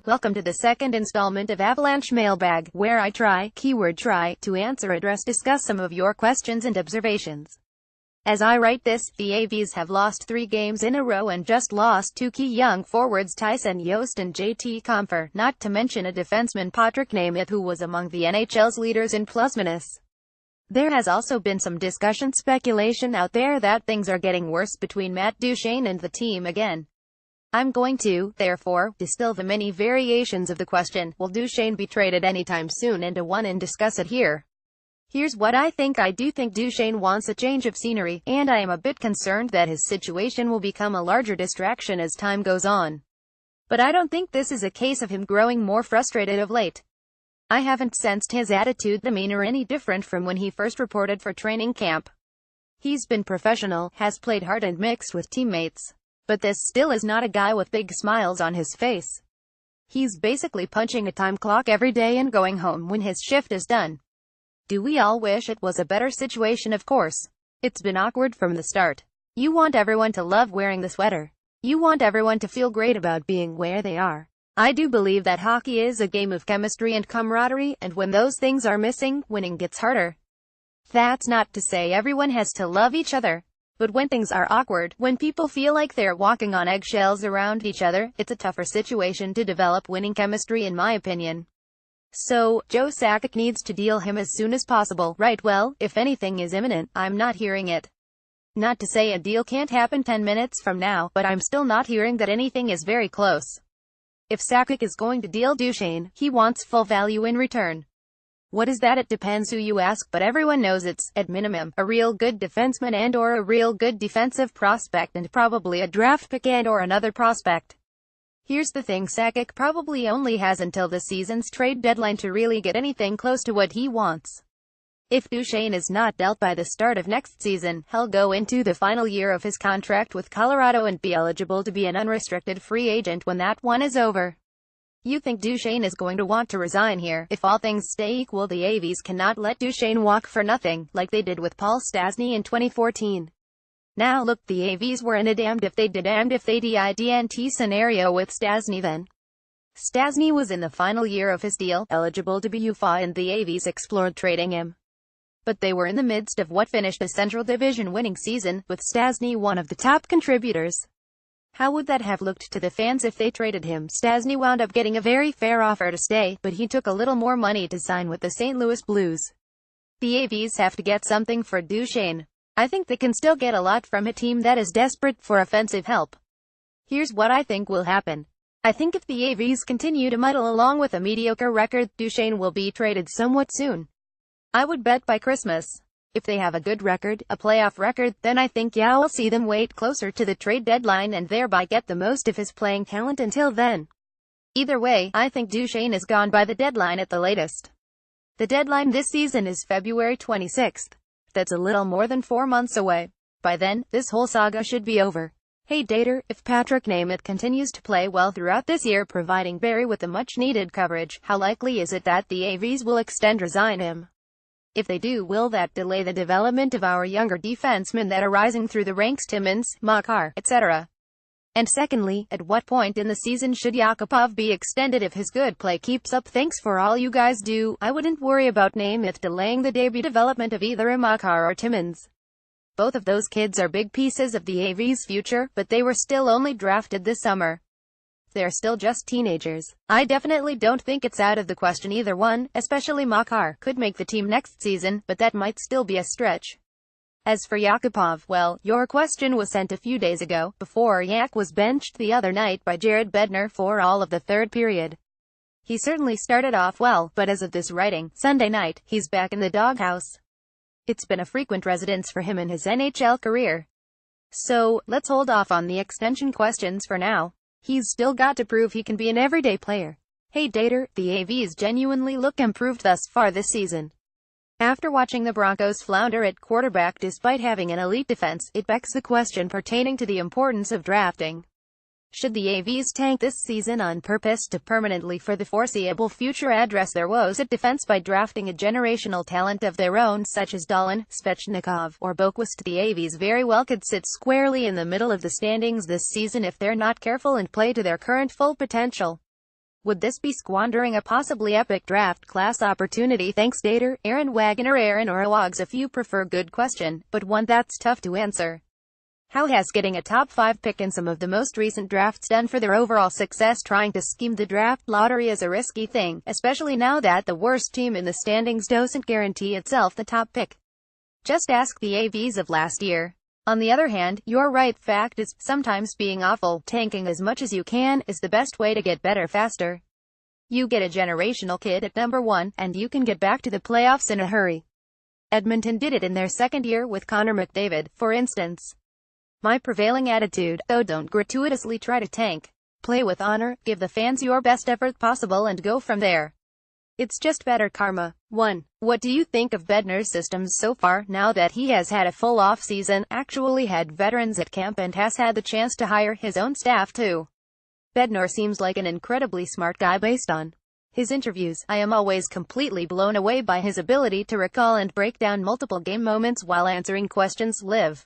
Welcome to the second installment of Avalanche Mailbag, where I try, keyword try, to discuss some of your questions and observations. As I write this, the Avies have lost 3 games in a row and just lost 2 key young forwards Tyson Yost and JT Compher, not to mention a defenseman Patrick Nemeth who was among the NHL's leaders in plus-minus. There has also been some speculation out there that things are getting worse between Matt Duchene and the team again. I'm going to, therefore, distill the many variations of the question, will Duchene be traded anytime soon, into one and discuss it here. Here's what I think. I do think Duchene wants a change of scenery, and I am a bit concerned that his situation will become a larger distraction as time goes on. But I don't think this is a case of him growing more frustrated of late. I haven't sensed his attitude, demeanor any different from when he first reported for training camp. He's been professional, has played hard and mixed with teammates. But this still is not a guy with big smiles on his face. He's basically punching a time clock every day and going home when his shift is done. Do we all wish it was a better situation? Of course. It's been awkward from the start. You want everyone to love wearing the sweater. You want everyone to feel great about being where they are. I do believe that hockey is a game of chemistry and camaraderie, and when those things are missing, winning gets harder. That's not to say everyone has to love each other. But when things are awkward, when people feel like they're walking on eggshells around each other, it's a tougher situation to develop winning chemistry, in my opinion. So, Joe Sakic needs to deal him as soon as possible, right? Well, if anything is imminent, I'm not hearing it. Not to say a deal can't happen 10 minutes from now, but I'm still not hearing that anything is very close. If Sakic is going to deal Duchene, he wants full value in return. What is that? It depends who you ask, but everyone knows it's, at minimum, a real good defenseman and or a real good defensive prospect, and probably a draft pick and or another prospect. Here's the thing, Sakic probably only has until the season's trade deadline to really get anything close to what he wants. If Duchene is not dealt by the start of next season, he'll go into the final year of his contract with Colorado and be eligible to be an unrestricted free agent when that one is over. You think Duchene is going to want to resign here? If all things stay equal, the Avies cannot let Duchene walk for nothing, like they did with Paul Stastny in 2014. Now look, the Avies were in a damned if they did damned if they didn't scenario with Stastny then. Stastny was in the final year of his deal, eligible to be UFA, and the Avies explored trading him. But they were in the midst of what finished a Central Division winning season, with Stastny one of the top contributors. How would that have looked to the fans if they traded him? Stastny wound up getting a very fair offer to stay, but he took a little more money to sign with the St. Louis Blues. The Avies have to get something for Duchene. I think they can still get a lot from a team that is desperate for offensive help. Here's what I think will happen. I think if the Avies continue to muddle along with a mediocre record, Duchene will be traded somewhat soon. I would bet by Christmas. If they have a good record, a playoff record, then I think I'll see them wait closer to the trade deadline and thereby get the most of his playing talent until then. Either way, I think Duchene is gone by the deadline at the latest. The deadline this season is February 26th. That's a little more than 4 months away. By then, this whole saga should be over. Hey Dater, if Patrick Nemeth continues to play well throughout this year, providing Barrie with the much-needed coverage, how likely is it that the Avies will resign him? If they do, will that delay the development of our younger defensemen that are rising through the ranks, Timmins, Makar, etc.? And secondly, at what point in the season should Yakupov be extended if his good play keeps up? Thanks for all you guys do. I wouldn't worry about Nemeth delaying the debut development of either Makar or Timmins. Both of those kids are big pieces of the Avies' future, but they were still only drafted this summer. They're still just teenagers. I definitely don't think it's out of the question either one, especially Makar, could make the team next season, but that might still be a stretch. As for Yakupov, well, your question was sent a few days ago, before Yak was benched the other night by Jared Bednar for all of the third period. He certainly started off well, but as of this writing, Sunday night, he's back in the doghouse. It's been a frequent residence for him in his NHL career. So, let's hold off on the extension questions for now. He's still got to prove he can be an everyday player. Hey Dater, the Avies genuinely look improved thus far this season. After watching the Broncos flounder at quarterback despite having an elite defense, it begs the question pertaining to the importance of drafting. Should the Avies tank this season on purpose to permanently for the foreseeable future address their woes at defense by drafting a generational talent of their own such as Dahlin, Svechnikov, or Boquist? The Avies very well could sit squarely in the middle of the standings this season if they're not careful and play to their current full potential. Would this be squandering a possibly epic draft class opportunity? Thanks Dater, Aaron Wagner, Aaron or Wags if you prefer. Good question, but one that's tough to answer. How has getting a top 5 pick in some of the most recent drafts done for their overall success? Trying to scheme the draft lottery is a risky thing, especially now that the worst team in the standings doesn't guarantee itself the top pick. Just ask the AVs of last year. On the other hand, you're right. Fact is, sometimes being awful, tanking as much as you can, is the best way to get better faster. You get a generational kid at number 1, and you can get back to the playoffs in a hurry. Edmonton did it in their second year with Connor McDavid, for instance. My prevailing attitude, though, don't gratuitously try to tank. Play with honor, give the fans your best effort possible and go from there. It's just better karma. 1. What do you think of Bednar's systems so far, now that he has had a full off-season, actually had veterans at camp and has had the chance to hire his own staff too? Bednar seems like an incredibly smart guy based on his interviews. I am always completely blown away by his ability to recall and break down multiple game moments while answering questions. Liv.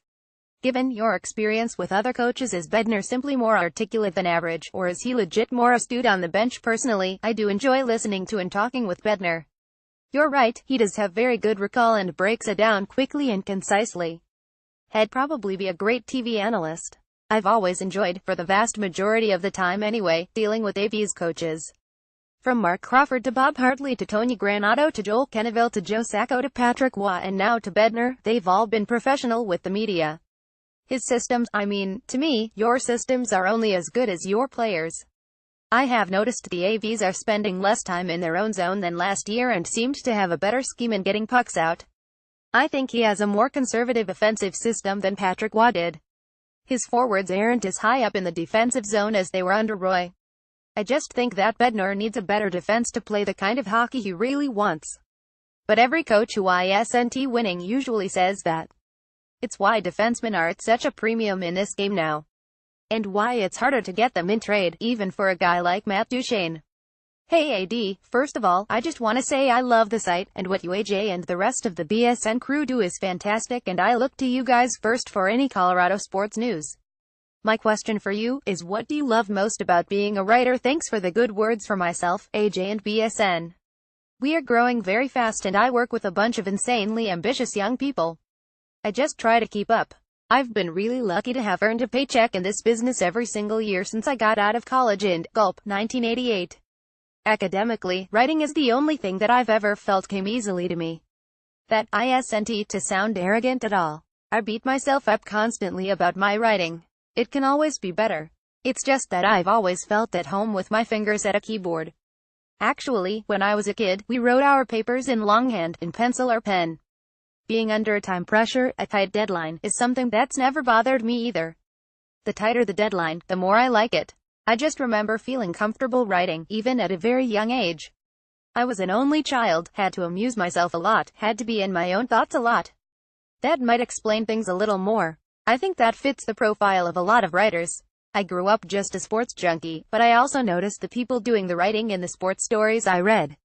Given your experience with other coaches, is Bednar simply more articulate than average, or is he legit more astute on the bench? Personally, I do enjoy listening to and talking with Bednar. You're right, he does have very good recall and breaks it down quickly and concisely. He'd probably be a great TV analyst. I've always enjoyed, for the vast majority of the time anyway, dealing with AV's coaches. From Mark Crawford to Bob Hartley to Tony Granato to Joel Kenneville to Joe Sacco to Patrick Waugh and now to Bednar, they've all been professional with the media. His systems, I mean, to me, your systems are only as good as your players. I have noticed the AVs are spending less time in their own zone than last year and seemed to have a better scheme in getting pucks out. I think he has a more conservative offensive system than Patrick Waugh did. His forwards aren't as high up in the defensive zone as they were under Roy. I just think that Bednar needs a better defense to play the kind of hockey he really wants. But every coach who isn't winning usually says that. It's why defensemen are at such a premium in this game now. And why it's harder to get them in trade, even for a guy like Matt Duchene. Hey AD, first of all, I just want to say I love the site, and what you AJ and the rest of the BSN crew do is fantastic, and I look to you guys first for any Colorado sports news. My question for you is, what do you love most about being a writer? Thanks for the good words for myself, AJ and BSN. We are growing very fast and I work with a bunch of insanely ambitious young people. I just try to keep up. I've been really lucky to have earned a paycheck in this business every single year since I got out of college in, 1988. Academically, writing is the only thing that I've ever felt came easily to me. That isn't to sound arrogant at all. I beat myself up constantly about my writing. It can always be better. It's just that I've always felt at home with my fingers at a keyboard. Actually, when I was a kid, we wrote our papers in longhand, in pencil or pen. Being under time pressure, a tight deadline, is something that's never bothered me either. The tighter the deadline, the more I like it. I just remember feeling comfortable writing, even at a very young age. I was an only child, had to amuse myself a lot, had to be in my own thoughts a lot. That might explain things a little more. I think that fits the profile of a lot of writers. I grew up just a sports junkie, but I also noticed the people doing the writing in the sports stories I read.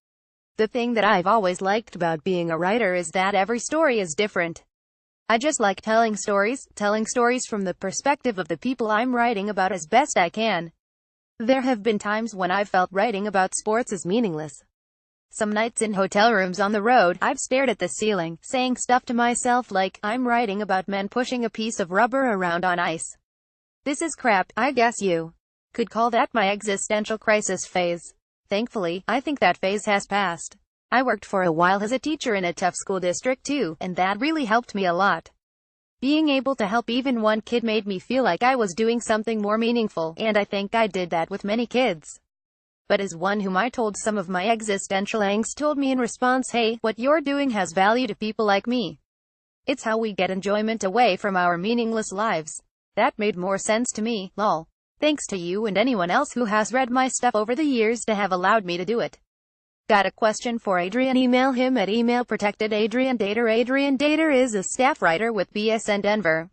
The thing that I've always liked about being a writer is that every story is different. I just like telling stories from the perspective of the people I'm writing about as best I can. There have been times when I've felt writing about sports is meaningless. Some nights in hotel rooms on the road, I've stared at the ceiling, saying stuff to myself like, I'm writing about men pushing a piece of rubber around on ice. This is crap. I guess you could call that my existential crisis phase. Thankfully, I think that phase has passed. I worked for a while as a teacher in a tough school district too, and that really helped me a lot. Being able to help even one kid made me feel like I was doing something more meaningful, and I think I did that with many kids. But as one whom I told some of my existential angst told me in response, hey, what you're doing has value to people like me. It's how we get enjoyment away from our meaningless lives. That made more sense to me, lol. Thanks to you and anyone else who has read my stuff over the years to have allowed me to do it. Got a question for Adrian? Email him at emailprotected@adriandater. Adrian Dater is a staff writer with BSN Denver.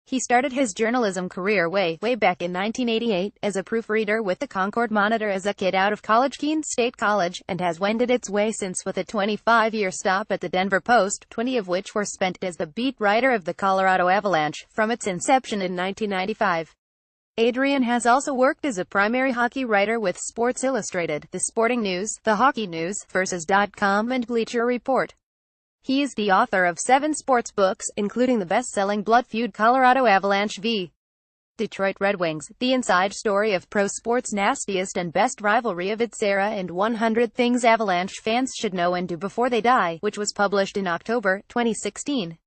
He started his journalism career way back in 1988, as a proofreader with the Concord Monitor as a kid out of college, Keene State College, and has wended its way since with a 25-year stop at the Denver Post, 20 of which were spent as the beat writer of the Colorado Avalanche, from its inception in 1995. Adrian has also worked as a primary hockey writer with Sports Illustrated, The Sporting News, The Hockey News, Versus.com, and Bleacher Report. He is the author of 7 sports books, including the best-selling Blood Feud Colorado Avalanche v. Detroit Red Wings, The Inside Story of Pro Sports' Nastiest and Best Rivalry of Its Era, and 100 Things Avalanche Fans Should Know and Do Before They Die, which was published in October 2016.